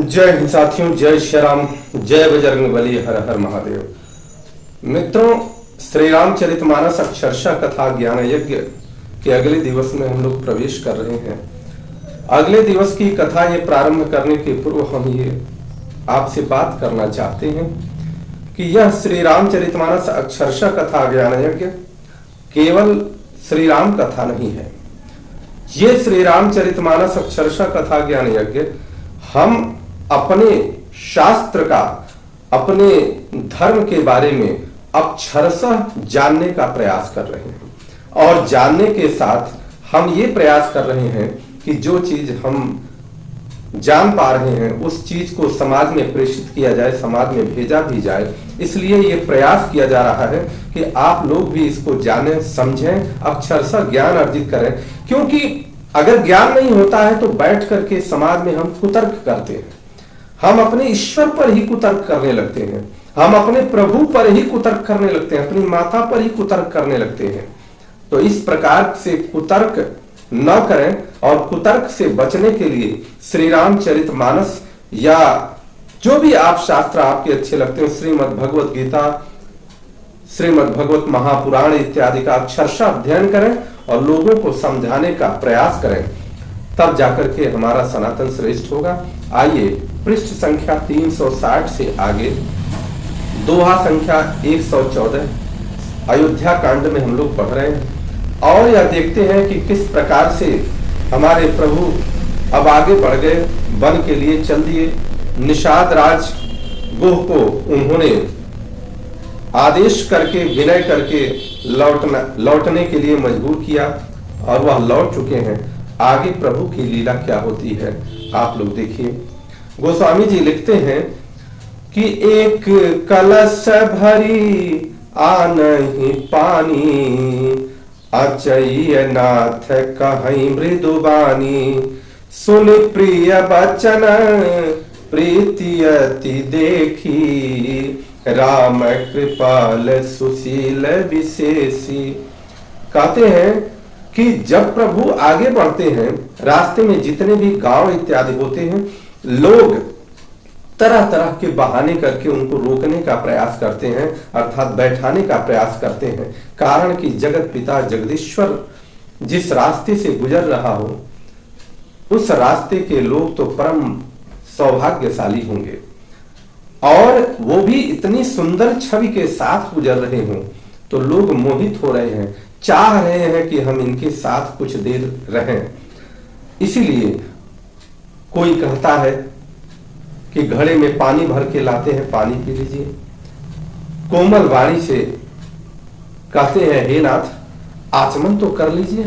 जय हिंद साथियों, जय श्री राम, जय बजरंगबली, हर हर महादेव। मित्रों, श्री रामचरितमानस अक्षरशः कथा ज्ञान यज्ञ के अगले दिवस में हम लोग प्रवेश कर रहे हैं। अगले दिवस की कथा ये प्रारंभ करने के पूर्व हम ये आपसे बात करना चाहते हैं कि यह श्री रामचरितमानस अक्षरशः कथा ज्ञान यज्ञ केवल श्री राम कथा नहीं है। ये श्री रामचरितमानस अक्षरशः कथा ज्ञान यज्ञ हम अपने शास्त्र का, अपने धर्म के बारे में अक्षरशः जानने का प्रयास कर रहे हैं और जानने के साथ हम ये प्रयास कर रहे हैं कि जो चीज हम जान पा रहे हैं उस चीज को समाज में प्रेषित किया जाए, समाज में भेजा भी जाए। इसलिए ये प्रयास किया जा रहा है कि आप लोग भी इसको जानें, समझें, अक्षरशः ज्ञान अर्जित करें। क्योंकि अगर ज्ञान नहीं होता है तो बैठ करके समाज में हम कुतर्क करते हैं, हम अपने ईश्वर पर ही कुतर्क करने लगते हैं, हम अपने प्रभु पर ही कुतर्क करने लगते हैं, अपनी माता पर ही कुतर्क करने लगते हैं। तो इस प्रकार से कुतर्क न करें और कुतर्क से बचने के लिए श्री रामचरितमानस या जो भी आप शास्त्र आपके अच्छे लगते हैं, श्रीमद् भगवत गीता, श्रीमद् भगवत महापुराण इत्यादि का अक्षरशः अध्ययन करें और लोगों को समझाने का प्रयास करें, तब जाकर के हमारा सनातन श्रेष्ठ होगा। आइए पृष्ठ संख्या 360 से आगे दोहा संख्या 114 अयोध्या कांड में हम लोग पढ़ रहे हैं और यह देखते हैं कि किस प्रकार से हमारे प्रभु अब आगे बढ़ गए, वन के लिए चल दिए। निषाद राज गोह को उन्होंने आदेश करके, विनय करके लौटने के लिए मजबूर किया और वह लौट चुके हैं। आगे प्रभु की लीला क्या होती है आप लोग देखिए। गोस्वामी जी लिखते हैं कि एक कलश भरी आनहि पानी, अचय नाथ कहीं मृदुबानी, सुन प्रिय बचन प्रीति अति देखी, राम कृपाल सुशील विशेषी। कहते हैं कि जब प्रभु आगे बढ़ते हैं, रास्ते में जितने भी गांव इत्यादि होते हैं, लोग तरह तरह के बहाने करके उनको रोकने का प्रयास करते हैं, अर्थात बैठाने का प्रयास करते हैं। कारण कि जगत पिता जगदीश्वर जिस रास्ते से गुजर रहा हो, उस रास्ते के लोग तो परम सौभाग्यशाली होंगे और वो भी इतनी सुंदर छवि के साथ गुजर रहे हों तो लोग मोहित हो रहे हैं, चाह रहे हैं कि हम इनके साथ कुछ देर रहें। इसीलिए कोई कहता है कि घड़े में पानी भर के लाते हैं, पानी पी लीजिए। कोमल वाणी से कहते हैं, हे नाथ आचमन तो कर लीजिए।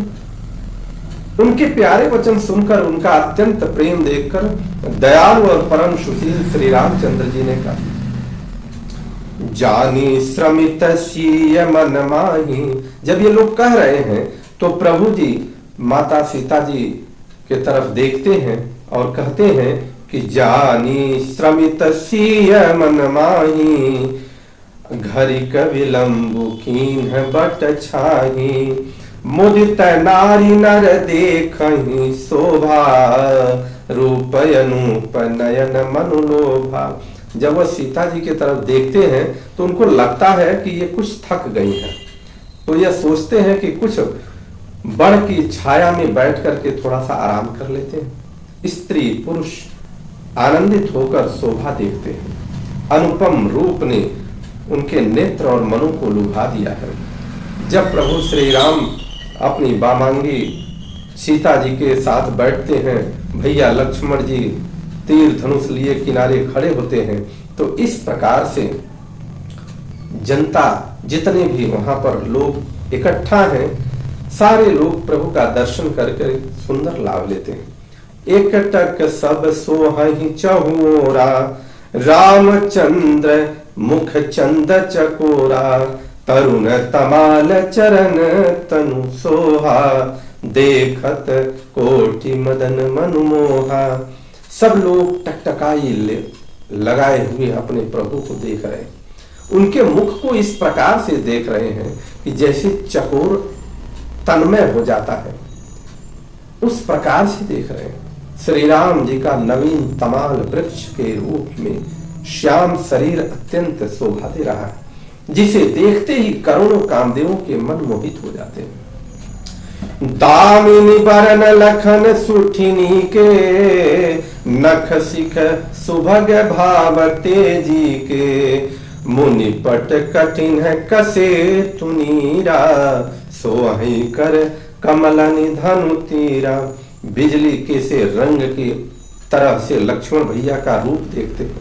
उनके प्यारे वचन सुनकर, उनका अत्यंत प्रेम देखकर दयालु और परम सुशील श्री रामचंद्र जी ने कहा, जानी श्रमित सीय मन माही। जब ये लोग कह रहे हैं तो प्रभु जी माता सीता जी के तरफ देखते हैं और कहते हैं कि जानी श्रमित सीय मन माही, घरिक विलंबु कीन्ह बट छाही, मुदित नारी नर देखहि शोभा, रूप अनूप नयन मनु लोभा। जब वह सीता जी की तरफ देखते हैं तो उनको लगता है कि ये कुछ थक गई हैं, तो यह सोचते हैं कि कुछ बड़ की छाया में बैठ करके थोड़ा सा आराम कर लेते हैं। स्त्री पुरुष आनंदित होकर शोभा देखते हैं। अनुपम रूप ने उनके नेत्र और मनु को लुभा दिया है। जब प्रभु श्री राम अपनी बामांगी सीता जी के साथ बैठते हैं, भैया लक्ष्मण जी तीर धनुष लिए किनारे खड़े होते हैं, तो इस प्रकार से जनता, जितने भी वहां पर लोग इकट्ठा हैं, सारे लोग प्रभु का दर्शन करके सुंदर लाभ लेते हैं। एकटक सब सोहहि चहुरा, रामचंद्र मुख चंद चकोरा, तरुण तमाल चरण तनु सोहा, देखत कोटि मदन मनु मोहा। सब लोग टकटकाई लगाए हुए अपने प्रभु को देख रहे हैं। उनके मुख को इस प्रकार से देख रहे हैं कि जैसे चकोर तन्मय हो जाता है, उस प्रकार से देख रहे हैं। श्री राम जी का नवीन तमाल वृक्ष के रूप में श्याम शरीर अत्यंत शोभा दे रहा है, जिसे देखते ही करोड़ों कामदेवों के मन मोहित हो जाते हैं। दामिनी बरन लखन सुठिनी के, नख सिख सुभग भाव तेजी के, मुनि पट कठिन है कसे तुनीरा, सोहि कर कमलनि धनु तीरा। बिजली के से रंग की तरह से लक्ष्मण भैया का रूप देखते हैं,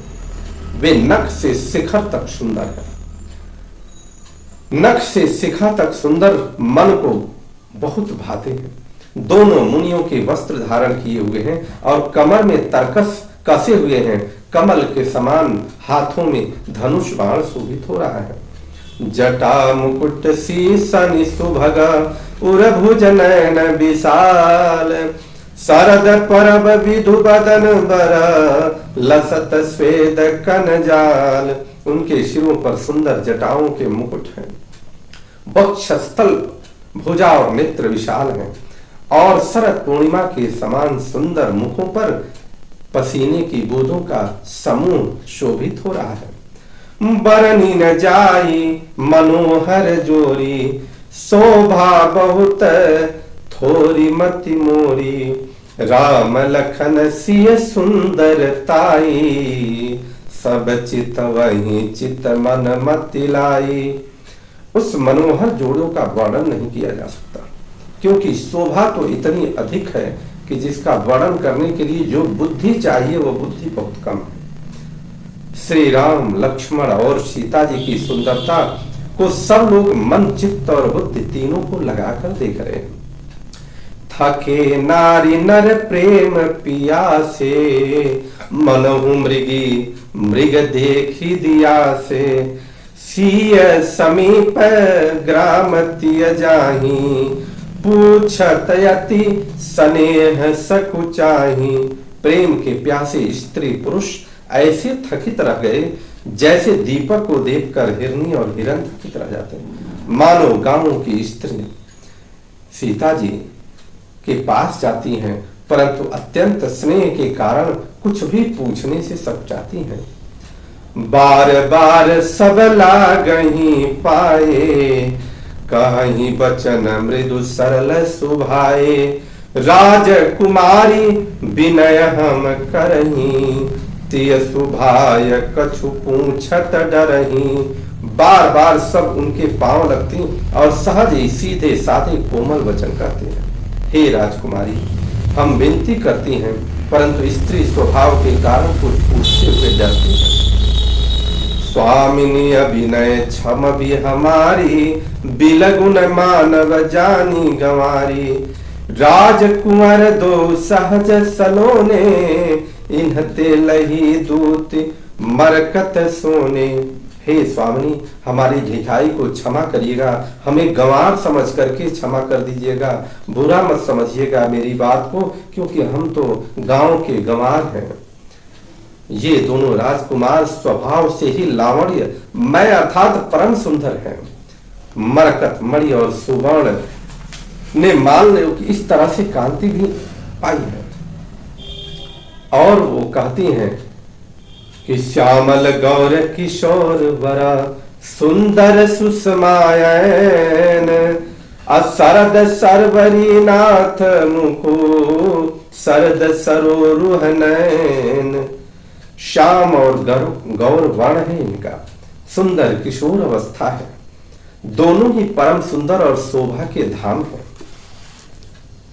वे नख से शिखर तक सुंदर है, नख से शिखा तक सुंदर मन को बहुत भाते हैं। दोनों मुनियों के वस्त्र धारण किए हुए हैं और कमर में तरकस कसे हुए हैं, कमल के समान हाथों में धनुष बाण शोभित हो रहा है। जटा मुकुट शीसन सुभग उरभुज नयन विशाल, शरद परब विधु बदन बर, लसत स्वेद कनजाल। उनके सिरों पर सुंदर जटाओं के मुकुट हैं, वक्षस्थल भुजा और नेत्र विशाल हैं, और शरद पूर्णिमा के समान सुंदर मुखों पर पसीने की बूंदों का समूह शोभित हो रहा है। बरनी न जाई मनोहर जोरी, शोभा बहुत थोरी मति मोरी, राम लखन सिय सुंदर ताई, सब चित वही चित मन मति लाई। उस मनोहर जोड़ों का वर्णन नहीं किया जा सकता, क्योंकि शोभा तो इतनी अधिक है कि जिसका वर्णन करने के लिए जो बुद्धि चाहिए वो बुद्धि बहुत कम है। श्री राम, लक्ष्मण और सीता जी की सुंदरता को सब लोग मन, चित्त और बुद्धि तीनों को लगाकर देख रहे हैं। थके नारी नर प्रेम पियासे, मनहु मृगी मृग देखी दिया से, सिय समीप ग्राम तिय जाही, पूछत यति स्नेह सकुचाही। प्रेम के प्यासे स्त्री पुरुष ऐसे थकित रह गए जैसे दीपक को देखकर हिरनी और हिरन थकित रह जाते हैं। मानो गांवों की स्त्री सीता जी के पास जाती हैं, परंतु अत्यंत स्नेह के कारण कुछ भी पूछने से सक जाती हैं। बार बार सब लागहि पाए, कहीं बचन मृदु सरल सुभाए, राजकुमारी विनय हम करही, तिय सुभाय कछु पूछत डरही। बार बार सब उनके पांव लगती और सहज ही सीधे साधे कोमल वचन कहते हैं। हे राजकुमारी, हम विनती करती हैं, परंतु स्त्री स्वभाव के कारण कुछ पूछते हुए डरती है। स्वामिनी अभिनय क्षम भी हमारी, बिलगुन मानव जानी गंवारी, राजकुंवर दो सहज सलोने, इन्हते लही दूत मरकत सोने। हे स्वामिनी, हमारी ढिठाई को क्षमा करिएगा, हमें गंवार समझ करके क्षमा कर दीजिएगा, बुरा मत समझिएगा मेरी बात को, क्योंकि हम तो गांव के गंवार हैं। ये दोनों राजकुमार स्वभाव से ही लावण्य मैं अर्थात परम सुंदर हैं। मरकत, मणि और सुवर्ण ने मान लो कि इस तरह से कांति भी पाई है। और वो कहती हैं कि श्यामल गौर किशोर वरा, सुंदर सुषमायन, असरद सरवरी नाथ मुखो, सरद सरोरुह नयन। श्याम और गौर वर्ण है इनका, सुंदर किशोर अवस्था है, दोनों ही परम सुंदर और शोभा के धाम है।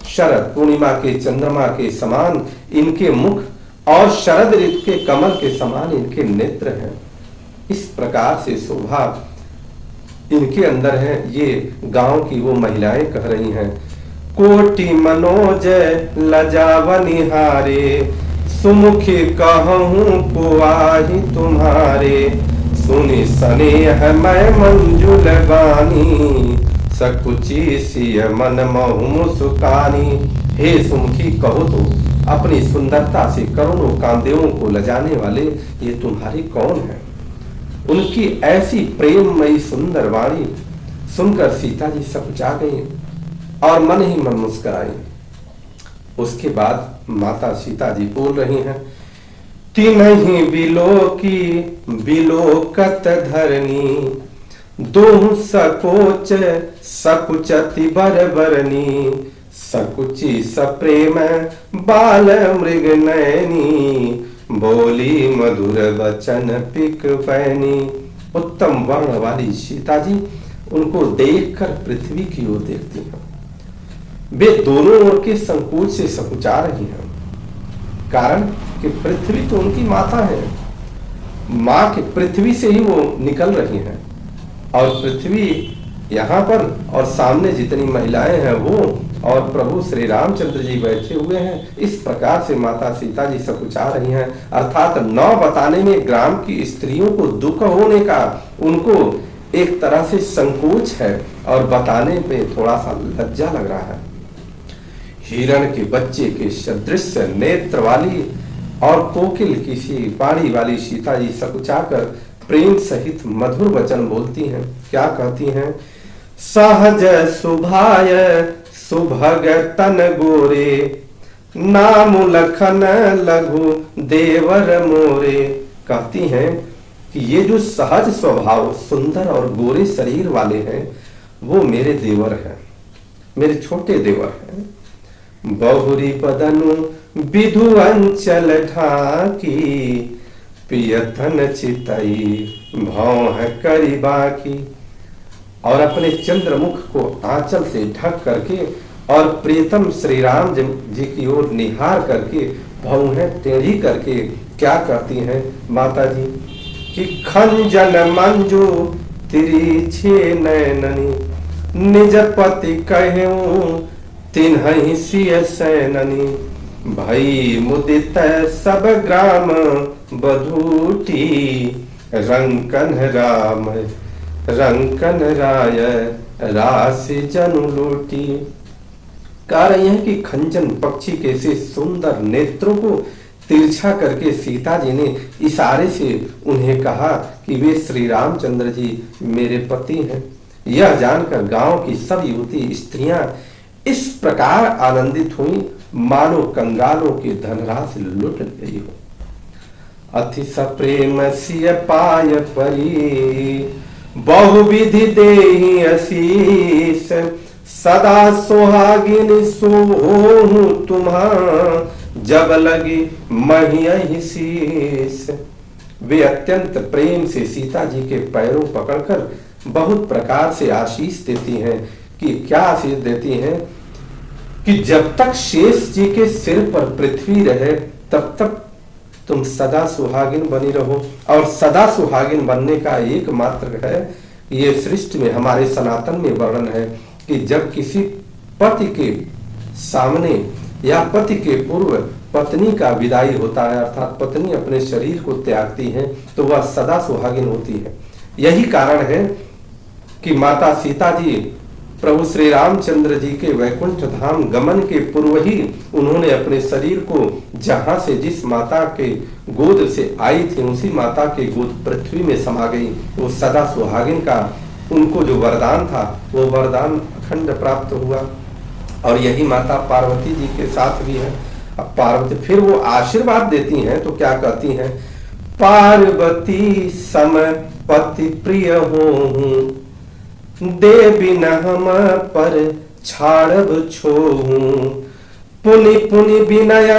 शरद पूर्णिमा के चंद्रमा के समान इनके मुख और शरद ऋतु के कमल के समान इनके नेत्र हैं। इस प्रकार से शोभा इनके अंदर है। ये गांव की वो महिलाएं कह रही हैं, कोटि मनोज लजावनिहारे, सुमुखी कहूं को आही तुम्हारे, सुनि स्नेह मैं मंजुल बानी, सकुची सिय मन महु मुस्कानी। हे सुमुखी, कहो तो अपनी सुंदरता से करोड़ों कामदेवों को लजाने वाले ये तुम्हारे कौन हैं? उनकी ऐसी प्रेममयी सुंदर वाणी सुनकर सीता जी सकुचा गई और मन ही मन मुस्कुराई। उसके बाद माता सीता जी बोल रही हैं, तिन्हि बिलोकी बिलोकत धरनी, दोहु सकोच सकुचति बरबरनी, सकुचि सप्रेम बाल मृग नयनी, बोली मधुर वचन पिक पैनी। उत्तम वर्ण वाली सीता जी उनको देखकर पृथ्वी की ओर देखती हैं। वे दोनों ओर के संकोच से सकुचा रही हैं, कारण कि पृथ्वी तो उनकी माता है, माँ की पृथ्वी से ही वो निकल रही हैं, और पृथ्वी यहाँ पर और सामने जितनी महिलाएं हैं वो और प्रभु श्री रामचंद्र जी बैठे हुए हैं। इस प्रकार से माता सीता जी सकुचा रही हैं, अर्थात न बताने में ग्राम की स्त्रियों को दुख होने का उनको एक तरह से संकोच है, और बताने पे थोड़ा सा लज्जा लग रहा है। हिरण के बच्चे के सदृश नेत्र वाली और कोकिल की सी पाड़ी वाली सीता जी सकुचाकर प्रेम सहित मधुर वचन बोलती हैं। क्या कहती हैं? सहज सुभाय सुभग तन गोरे, नाम लखन लघु देवर मोरे। कहती हैं कि ये जो सहज स्वभाव सुंदर और गोरे शरीर वाले हैं वो मेरे देवर हैं, मेरे छोटे देवर हैं। बहुरी बदनु विधु अंचल ढाकी, पियतन चितई भौह करी बाकी। और अपने चंद्रमुख को आंचल से ढक करके और प्रीतम श्री राम जी की ओर निहार करके भौहें टेढ़ी करके क्या कहती हैं माता जी कि खंजन मंजू तिरछे नैननी, निज पति कहूं तिन्हि सिय सैननी। भई मुदित सब ग्राम बधूटी, रंकन राम रंकन राय राशि जनु लूटी। कह रही है कि खंजन पक्षी के से सुंदर नेत्रों को तिरछा करके सीता जी ने इशारे से उन्हें कहा कि वे श्री रामचंद्र जी मेरे पति हैं। यह जानकर गांव की सब युवती स्त्रियां इस प्रकार आनंदित हुई मानो कंगालों की धनराशि लुट गई हो। अति सप्रेम सिय पाय परी, बहुविधि देहि असीस, सदा सोहागिन सोहूं तुम्हा, जब लगी महियहि शीस। वे अत्यंत प्रेम से सीता जी के पैरों पकड़कर बहुत प्रकार से आशीष देती हैं। कि क्या आशीष देती हैं कि जब तक शेष जी के सिर पर पृथ्वी रहे तब तक तुम सदा सुहागिन बनी रहो। और सदा सुहागिन बनने का एकमात्र है, ये सृष्टि में हमारे सनातन में वर्णन है कि जब किसी पति के सामने या पति के पूर्व पत्नी का विदाई होता है, अर्थात पत्नी अपने शरीर को त्यागती है, तो वह सदा सुहागिन होती है। यही कारण है कि माता सीता जी प्रभु श्री रामचंद्र जी के वैकुंठ धाम गमन के पूर्व ही उन्होंने अपने शरीर को जहां से जिस माता के गोद से आई थी उसी माता के गोद पृथ्वी में समा गई। वो सदा सुहागिन का उनको जो वरदान था वो वरदान अखंड प्राप्त हुआ। और यही माता पार्वती जी के साथ भी है। अब पार्वती फिर वो आशीर्वाद देती हैं तो क्या कहती हैं? पार्वती सम पति प्रिय होहूं, देवी न हम पर छाड़ब छोहूं, पुनि पुनि विनय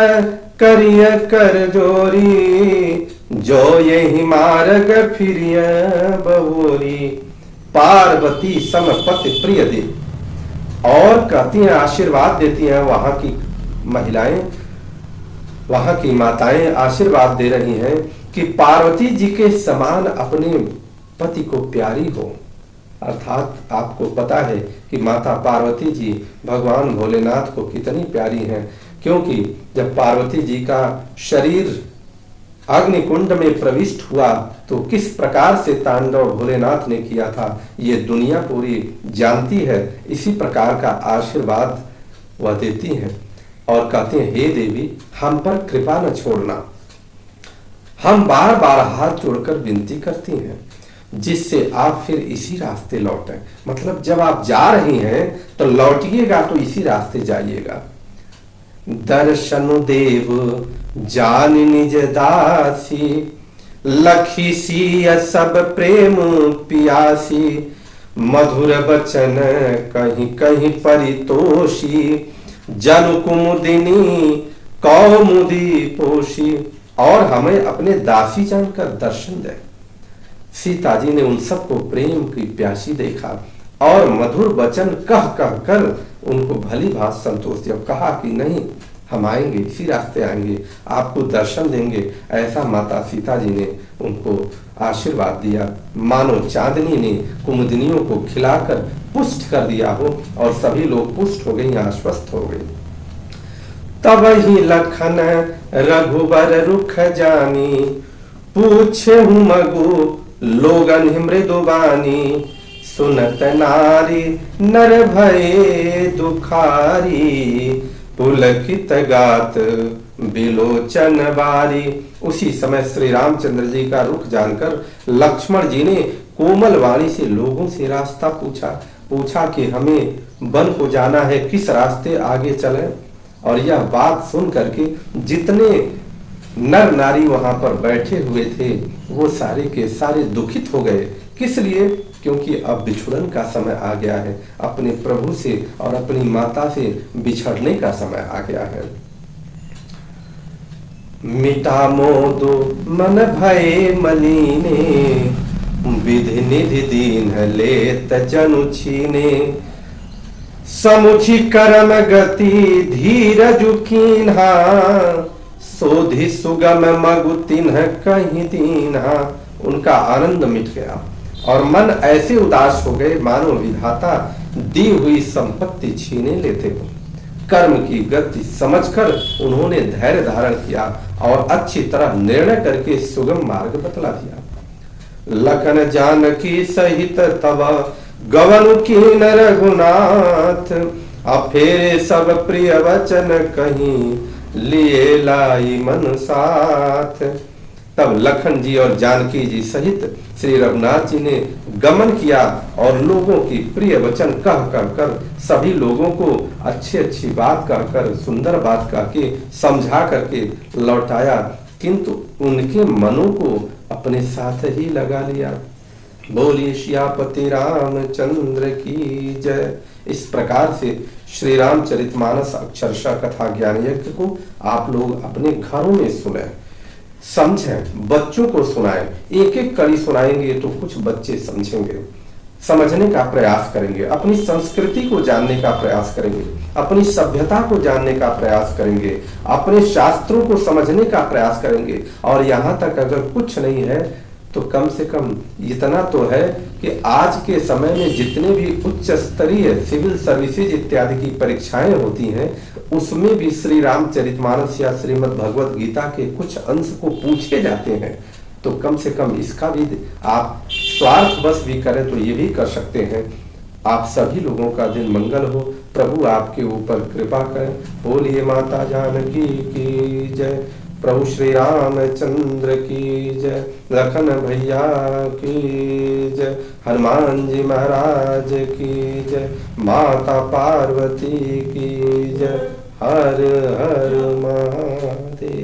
करिय कर जोरी, जो यही मार्ग फिरिय बहोरी। पार्वती सम पति प्रिय दे। और कहती हैं आशीर्वाद देती हैं वहां की महिलाएं, वहां की माताएं आशीर्वाद दे रही हैं कि पार्वती जी के समान अपने पति को प्यारी हो। अर्थात आपको पता है कि माता पार्वती जी भगवान भोलेनाथ को कितनी प्यारी हैं, क्योंकि जब पार्वती जी का शरीर अग्निकुंड में प्रविष्ट हुआ तो किस प्रकार से तांडव भोलेनाथ ने किया था ये दुनिया पूरी जानती है। इसी प्रकार का आशीर्वाद वह देती हैं और कहते हैं, हे देवी हम पर कृपा न छोड़ना। हम बार बार हाथ जोड़कर विनती करती हैं जिससे आप फिर इसी रास्ते लौटें। मतलब जब आप जा रही हैं तो लौटिएगा तो इसी रास्ते जाइएगा। दर्शन देव जान निज दासी, लखी सिय सब प्रेम पियासी, मधुर बचन कहीं कहीं परितोषी, जन कुमुदिनी कौमुदी पोषी। और हमें अपने दासी जानकर दर्शन दे। सीता जी ने उन सबको प्रेम की प्यासी देखा और मधुर वचन कह कह कर उनको भली भात संतोष दिया। कहा कि नहीं, हम आएंगे, इसी रास्ते आएंगे, आपको दर्शन देंगे। ऐसा माता सीता जी ने उनको आशीर्वाद दिया, मानो चांदनी ने कुमुदिनियों को खिलाकर पुष्ट कर दिया हो और सभी लोग पुष्ट हो गए, आश्वस्त हो गए। तब ही लखन रघुबर रुख जानी, पूछे हूँ मगु लोगन मृदु बानी, सुनत नारी नर भये दुखारी, पुलकित गात बिलोचन बारी। उसी समय श्री रामचंद्र जी का रुख जानकर लक्ष्मण जी ने कोमल वाणी से लोगों से रास्ता पूछा कि हमें वन को जाना है, किस रास्ते आगे चलें। और यह बात सुन करके जितने नर नारी वहां पर बैठे हुए थे वो सारे के सारे दुखित हो गए। किस लिए? क्योंकि अब बिछुड़न का समय आ गया है, अपने प्रभु से और अपनी माता से बिछड़ने का समय आ गया है। मिटा मोदो मन भये मलीने, विधि निधि दीन लेत जनु छीने, समुझि करम गति धीरज कीन्हा, सोधि सुगम मगु तिन्ह कहीं दीन्हा। उनका आनंद मिट गया और मन ऐसे उदास हो गए मानो विधाता दी हुई संपत्ति छीने लेते हो। कर्म की गति समझकर उन्होंने धैर्य धारण किया और अच्छी तरह निर्णय करके सुगम मार्ग बतला दिया। लखन जानकी सहित तब गवन कीन रघुनाथ, अफेरे सब प्रिय वचन कहीं लिए लाई मन साथ। तब लखन जी और जानकी जी सहित श्री रघुनाथ जी ने गमन किया और लोगों की प्रिय वचन कह कर सभी लोगों को अच्छी अच्छी बात कहकर, सुंदर बात कह के समझा करके लौटाया, किंतु उनके मनों को अपने साथ ही लगा लिया। बोलिए श्यापति रामचंद्र की जय। इस प्रकार से श्री रामचरितमानस अक्षरशः कथा ज्ञान यज्ञ को आप लोग अपने घरों में सुने, समझें, बच्चों को सुनाएं। एक एक कड़ी सुनाएंगे तो कुछ बच्चे समझेंगे, समझने का प्रयास करेंगे, अपनी संस्कृति को जानने का प्रयास करेंगे, अपनी सभ्यता को जानने का प्रयास करेंगे, अपने शास्त्रों को समझने का प्रयास करेंगे। और यहाँ तक अगर कुछ नहीं है तो कम से कम इतना तो है कि आज के समय में जितने भी उच्च स्तरीय सिविल सर्विसेज इत्यादि की परीक्षाएं होती हैं उसमें भी श्री रामचरितमानस या श्रीमद् भगवत गीता के कुछ अंश को पूछे जाते हैं। तो कम से कम इसका भी आप स्वार्थवश भी करें तो ये भी कर सकते हैं। आप सभी लोगों का दिन मंगल हो, प्रभु आपके ऊपर कृपा करें। बोलिए माता जानकी की जय, प्रभु श्री रामचंद्र की जय, लखन भैया की जय, हनुमान जी महाराज की जय, माता पार्वती की जय। हर हर महादेव।